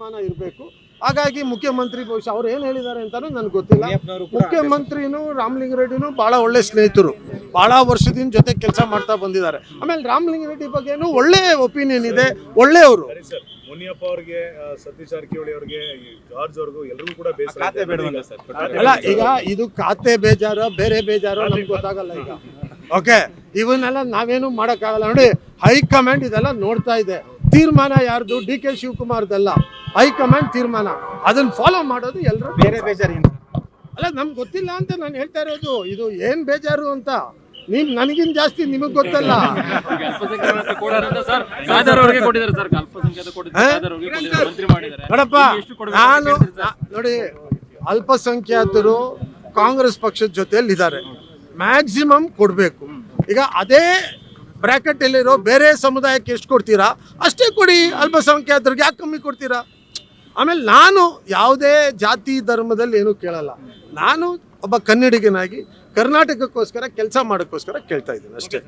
ಸ್ಥಾನಮಾನ ಇರಬೇಕು. ಹಾಗಾಗಿ ಮುಖ್ಯಮಂತ್ರಿ ಬಹುಶಃ ಅವ್ರು ಏನು ಹೇಳಿದ್ದಾರೆ ಅಂತಾನೂ ನನಗೆ ಗೊತ್ತಿಲ್ಲ. ಮುಖ್ಯಮಂತ್ರಿನೂ ರಾಮಲಿಂಗಾರೆಡ್ಡಿನೂ ಭಾಳ ಒಳ್ಳೆ ಸ್ನೇಹಿತರು, ಭಾಳ ವರ್ಷದಿಂದ ಜೊತೆ ಕೆಲಸ ಮಾಡ್ತಾ ಬಂದಿದ್ದಾರೆ. ಆಮೇಲೆ ರಾಮಲಿಂಗಾರೆಡ್ಡಿ ಬಗ್ಗೆನೂ ಒಳ್ಳೆ ಒಪಿನಿಯನ್ ಇದೆ, ಒಳ್ಳೆಯವರು. ಮುನಿಯಪ್ಪ ಅವ್ರಿಗೆ, ಸತೀಶ್ ಜಾರಕಿಹೊಳಿ ಅವ್ರಿಗೆ, ಜಾರ್ಜ್ ಅವ್ರಿಗೂ ಎಲ್ಲರಿಗೂ ಕೂಡ ಬೇಸರ ಅಲ್ಲ. ಈಗ ಇದು ಖಾತೆ ಬೇಜಾರೋ ಬೇರೆ ಬೇಜಾರೋ ನಮ್ಗೆ ಗೊತ್ತಾಗಲ್ಲ. ಈಗ ಓಕೆ, ಇವನ್ನೆಲ್ಲ ನಾವೇನು ಮಾಡೋಕ್ಕಾಗಲ್ಲ. ನೋಡಿ, ಹೈಕಮಾಂಡ್ ಇದೆಲ್ಲ ನೋಡ್ತಾ ಇದೆ. ತೀರ್ಮಾನ ಯಾರ್ದು? ಡಿ ಕೆ ಶಿವಕುಮಾರ್ದಲ್ಲ, ಹೈಕಮಾಂಡ್ ತೀರ್ಮಾನ. ಅದನ್ನ ಫಾಲೋ ಮಾಡೋದು ಎಲ್ಲರೂ. ಬೇರೆ ಬೇಜಾರು ಅಲ್ಲ, ನಮ್ಗೆ ಗೊತ್ತಿಲ್ಲ ಅಂತ ನಾನು ಹೇಳ್ತಾ ಇರೋದು. ಇದು ಏನ್ ಬೇಜಾರು ಅಂತ ನನಗಿನ್ ಜಾಸ್ತಿ ನಿಮಗ್ ಗೊತ್ತಲ್ಲ. ನೋಡಪ್ಪ, ನಾನು ನೋಡಿ, ಅಲ್ಪಸಂಖ್ಯಾತರು ಕಾಂಗ್ರೆಸ್ ಪಕ್ಷದ ಜೊತೆಯಲ್ಲಿ ಇದ್ದಾರೆ, ಮ್ಯಾಕ್ಸಿಮಮ್ ಕೊಡಬೇಕು. ಈಗ ಅದೇ ಬ್ರಾಕೆಟ್ ಅಲ್ಲಿರೋ ಬೇರೆ ಸಮುದಾಯಕ್ಕೆ ಎಷ್ಟು ಕೊಡ್ತೀರಾ ಅಷ್ಟೇ ಕೊಡಿ, ಅಲ್ಪಸಂಖ್ಯಾತರಿಗೆ ಯಾಕೆ ಕಮ್ಮಿ ಕೊಡ್ತೀರಾ? ಆಮೇಲೆ ನಾನು ಯಾವುದೇ ಜಾತಿ ಧರ್ಮದಲ್ಲಿ ಏನೂ ಕೇಳಲ್ಲ. ನಾನು ಒಬ್ಬ ಕನ್ನಡಿಗನಾಗಿ ಕರ್ನಾಟಕಕ್ಕೋಸ್ಕರ ಕೆಲಸ ಮಾಡೋಕ್ಕೋಸ್ಕರ ಕೇಳ್ತಾ ಇದ್ದೀನಿ ಅಷ್ಟೇ.